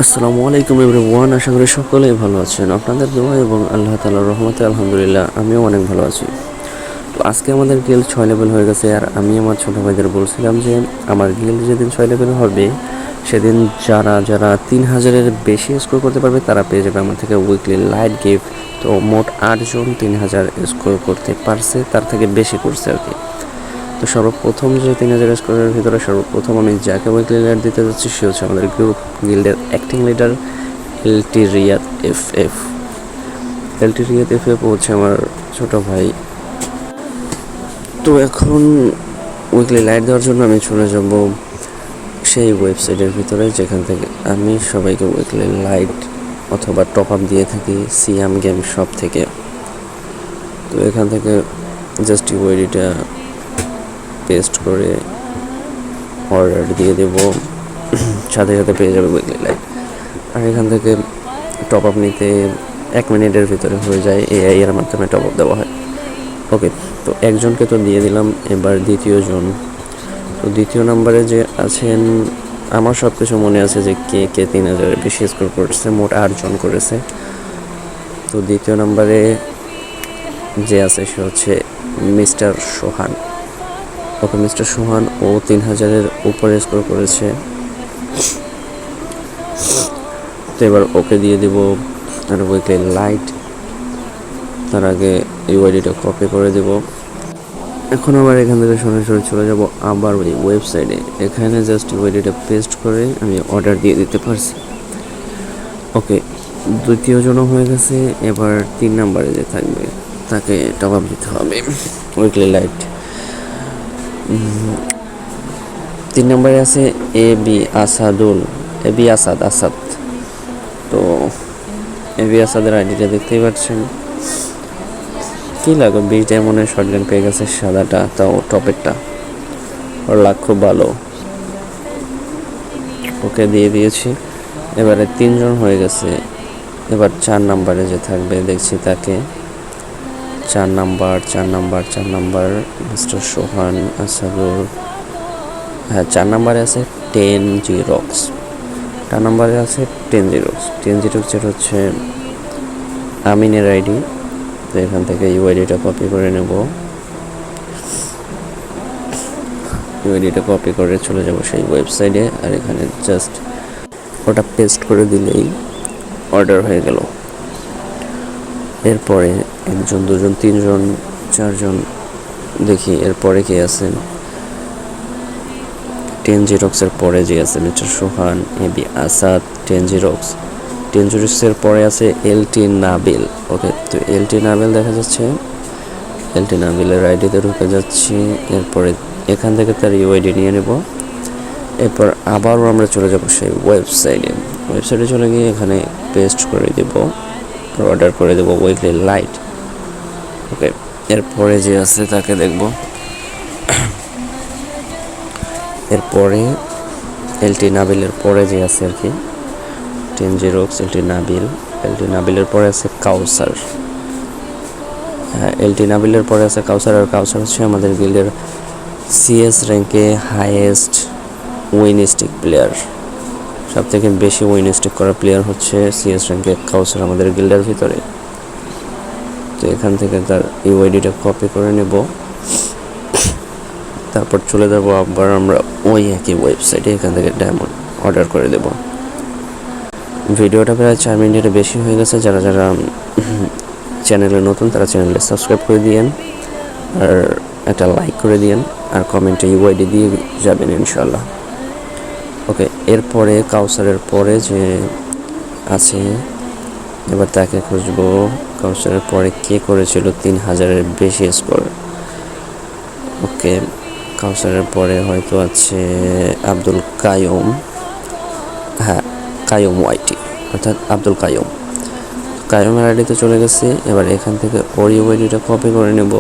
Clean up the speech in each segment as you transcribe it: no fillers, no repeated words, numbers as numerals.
আসসালামু আলাইকুম এভরিওয়ান, আশা করি সকলেই ভালো আছেন। আপনাদের দোয়া এবং আল্লাহ তাআলার রহমতে আলহামদুলিল্লাহ আমিও অনেক ভালো আছি। তো আজকে আমাদের গিল্ড 6 লেভেল হয়ে গেছে, আর আমি আমার ছোটো ভাইদের বলছিলাম যে আমার গিল্ড যেদিন 6 লেভেল হবে সেদিন যারা যারা 3000-এর বেশি স্কোর করতে পারবে তারা পেয়ে যাবে আমার থেকে উইকলি লাইট গিফট। তো মোট 8 জন 3000 স্কোর করতে পারছে, তার থেকে বেশি করছে আর কি। তো সর্বপ্রথম যে 3000 স্কোরের ভিতরে সর্বপ্রথম আমি যাকে উইকলি লাইট দিতে যাচ্ছি সে হচ্ছে আমাদের গ্রুপ গিল্ডের acting leader LT Riyad F. LT Riyad F হচ্ছে আমার ছোট ভাই। তো এখন উইকলি লাইট দেওয়ার জন্য আমি চলে যাব সেই ওয়েবসাইটের ভিতরে যেখান থেকে আমি সবাইকে উইকলি লাইট অথবা টপ আপ দিয়ে থাকি সিয়াম গেম শপ থেকে। তো এখান থেকে জাস্ট ইউআইডিটা পেস্ট করে অর্ডার দিয়ে দেব, সাথে সাথে পেয়ে যাবে উইকলি লাইট। আর এখান থেকে টপ আপ নিতে 1 মিনিটের ভিতরে হয়ে যায়, এআই এর মাধ্যমে টপ আপ দেওয়া হয়। ওকে, তো একজনকে তো দিয়ে দিলাম, এবার দ্বিতীয় জন। তো দ্বিতীয় নাম্বারে যে আছেন, আমার সব কিছু মনে আছে যে কে কে 3000 বেশি স্কোর করেছে, মোট 8 জন করেছে। তো দ্বিতীয় নাম্বারে যে আছে সে হচ্ছে মিস্টার সোহান। ওকে, মিস্টার সোহান ও 3000-এর উপরে স্কোর করেছে। তো এবার ওকে দিয়ে দেব আর উইকলি লাইট। তার আগে ইউআইডিটা কপি করে দেব। এখন আবার এখান থেকে সরাসরি চলে যাব আবার ওই ওয়েবসাইটে, এখানে জাস্ট ইউআইডিটা পেস্ট করে আমি অর্ডার দিয়ে দিতে পারছি। ওকে, দ্বিতীয় জনও হয়ে গেছে। এবার 3 নাম্বারে যে থাকবে তাকে টপ আপ দিতে হবে উইকলি লাইট। 3 নাম্বারে আছে এ বি আসাদ। তো এ বি আসাদের আইডিটা দেখতেই পাচ্ছেন। কী লাগবে, 20 ডায়মন্ডের শটগান পেয়ে গেছে, সাদাটা, তাও টপেরটা। ওর লাখ খুব ভালো। ওকে দিয়ে দিয়েছি। এবারে 3 জন হয়ে গেছে। এবার 4 নাম্বারে যে থাকবে দেখছি তাকে। 4 নাম্বার মিস্টার সোহান আসাদুল। হ্যাঁ, 4 নাম্বারে আছে 10 জিরক্স। 4 নাম্বারে আছে 10 জিরক্স যেটা হচ্ছে আমিনের আইডি। তো এখান থেকে ইউআইডিটা কপি করে নেব। ইউআইডিটা কপি করে চলে যাব সেই ওয়েবসাইটে, আর এখানে জাস্ট ওটা পেস্ট করে দিলেই অর্ডার হয়ে গেল। এরপরে 1 জন 2 জন 3 জন 4 জন দেখি এরপরে কে আছে। 10 জিরক্সের পরে যে আছে মিস্টার সোহান, এবি আসাদ, 10 জিরক্সের পরে আছে এলটি নাবিল। ওকে, তো এলটি নাবিল দেখা যাচ্ছে। এলটি নাবিলের আইডিতে ঢুকে যাচ্ছি। এরপরে এখান থেকে তার ইউআইডি নিয়ে নেব। এরপর আবারও আমরা চলে যাব সেই ওয়েবসাইটে চলে গিয়ে এখানে পেস্ট করে দেব আর অর্ডার করে দেবো উইকলি লাইট। ওকে, এরপরে যে আছে তাকে দেখব। এরপরে এলটি নাবিলের পরে যে আছে আর কি 10 জিরক্স, এলটি নাবিলের পরে আছে কাউসার। হ্যাঁ, এলটি নাবিলের পরে আছে কাউসার। আর কাউসার হচ্ছে আমাদের গিল্ডের সিএস র্যাঙ্কে হাইয়েস্ট উইনিস্টিক প্লেয়ার। সব থেকে বেশি উইনিস্টিক করা প্লেয়ার হচ্ছে সিএস র্যাঙ্কে কাউসার আমাদের গিল্ডের ভিতরে। তো এখান থেকে তার ইউআইডিটা কপি করে নেব। তারপর চলে যাব আবার আমরা ওই একই ওয়েবসাইটে, এখান থেকে ডায়মন্ড অর্ডার করে দেব। ভিডিওটা প্রায় 4 মিনিটের বেশি হয়ে গেছে। যারা যারা চ্যানেলে নতুন তারা চ্যানেলে সাবস্ক্রাইব করে দিয়েন, আর একটা লাইক করে দিয়েন, আর কমেন্টে ইউআইডি দিয়ে যাবেন ইনশাল্লাহ। ওকে, এরপরে কাউসারের পরে যে আছে এবার তাকে খুঁজবো। কাউসারের পরে কে করেছিল 3000-এর বেশি স্কোর। ওকে, কাউসারের পরে হয়তো আছে আব্দুল কায়ুম। হ্যাঁ, কায়ুম ওয়াইটি, অর্থাৎ আব্দুল কায়ুমের আইডিতে চলে গেছে। এবার এখান থেকে ওর ইউআইডিটা কপি করে নেব।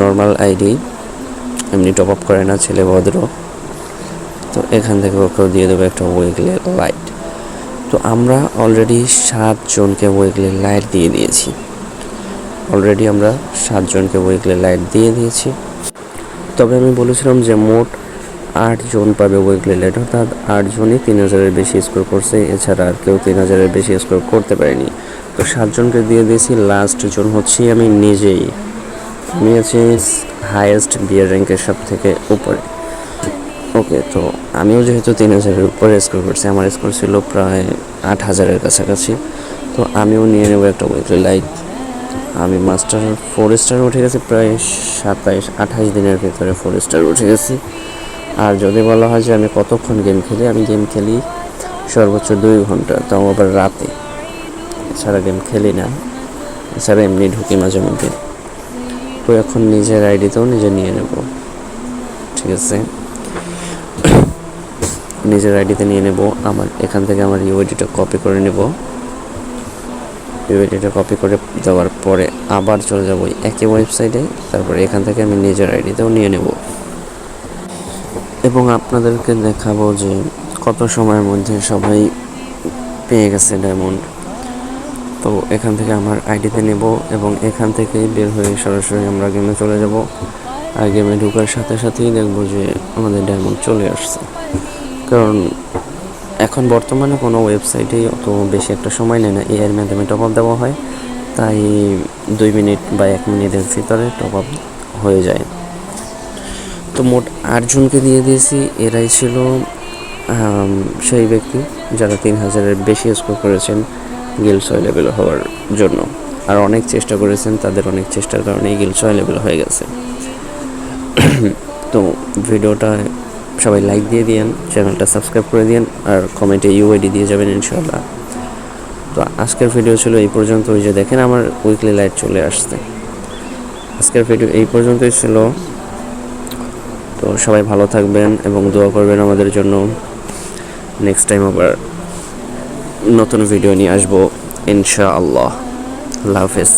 নর্মাল আইডি, এমনি টপ আপ করে না, ছেলে ভদ্র। তো এখান থেকে ওকেও দিয়ে দেবো একটা উইকলি লাইট। তো আমরা অলরেডি 7 জনকে উইকলি লাইট দিয়ে দিয়েছি। তবে আমি বলেছিলাম যে মোট 8 জন পাবে উইকলি লাইট, অর্থাৎ 8 জনই 3000-এর বেশি স্কোর করছে, এছাড়া আর কেউ 3000-এর বেশি স্কোর করতে পারেনি। তো 7 জনকে দিয়ে দিয়েছি, লাস্ট জন হচ্ছি আমি নিজেই। আমি আছি হায়েস্ট বিয়ার র্যাঙ্কের সব থেকে উপরে। ওকে, তো আমিও যেহেতু 3000-এর উপরে স্কোর করছি, আমার স্কোর ছিল প্রায় 8000-এর কাছাকাছি, তো আমিও নিয়ে নেবো একটা উইকলি লাইট। আমি মাস্টার 4 স্টার উঠে গেছি, প্রায় 27-28 দিনের ভিতরে 4 স্টার উঠে গেছি। আর যদি বলা হয় যে আমি কতক্ষণ গেম খেলি, আমি গেম খেলি সর্বোচ্চ 2 ঘন্টা, তাও আবার রাতে, এছাড়া গেম খেলি না, এছাড়া এমনি ঢুকি মাঝে মধ্যে। তো এখন নিজের আইডিতেও নিজে নিয়ে নেব, ঠিক আছে, নিজের আইডিতে নিয়ে নেব। আমার এখান থেকে আমার ইউআইডিটা কপি করে নেব, ইউআইডিটা কপি করে দেওয়ার পরে আবার চলে যাব ওই একই ওয়েবসাইটে, তারপরে এখান থেকে আমি নিজের আইডিতেও নিয়ে নেব এবং আপনাদেরকে দেখাবো যে কত সময়ের মধ্যে সবাই পেয়ে গেছে ডায়মন্ড। তো এখান থেকে আমার আইডিতে নেব এবং এখান থেকেই বের হয়ে সরাসরি আমরা গেমে চলে যাব। আর গেমে ঢোকার সাথে সাথেই দেখবো যে আমাদের ডায়মন্ড চলে আসছে, কারণ এখন বর্তমানে কোনো ওয়েবসাইটেই অত বেশি একটা সময় নেয় না, এর মাধ্যমে টপ আপ দেওয়া হয়, তাই 2 মিনিট বা 1 মিনিটের ভিতরে টপ আপ হয়ে যায়। তো মোট 8 জনকে দিয়ে দিয়েছি, এরাই ছিল সেই ব্যক্তি যারা 3000-এর বেশি স্কোর করেছেন গিল্ড 6 লেভেল হওয়ার জন্য। আর অনেক চেষ্টা করেছেন, তাদের অনেক চেষ্টার কারণেই গিল্ড 6 লেভেল হয়ে গেছে। তো ভিডিওটা সবাই লাইক দিয়ে দিন, চ্যানেলটা সাবস্ক্রাইব করে দিন, আর কমেন্টে ইউআইডি দিয়ে যাবেন ইনশাআল্লাহ। তো আজকের ভিডিও ছিল এই পর্যন্ত। ওই যে দেখেন আমার উইকলি লাইট চলে আসছে। আজকের ভিডিও এই পর্যন্তই ছিল। তো সবাই ভালো থাকবেন এবং দোয়া করবেন আমাদের জন্য। নেক্সট টাইম আবার নতুন ভিডিও নিয়ে আসবো ইনশাআল্লাহ। আল্লাহ হাফেজ।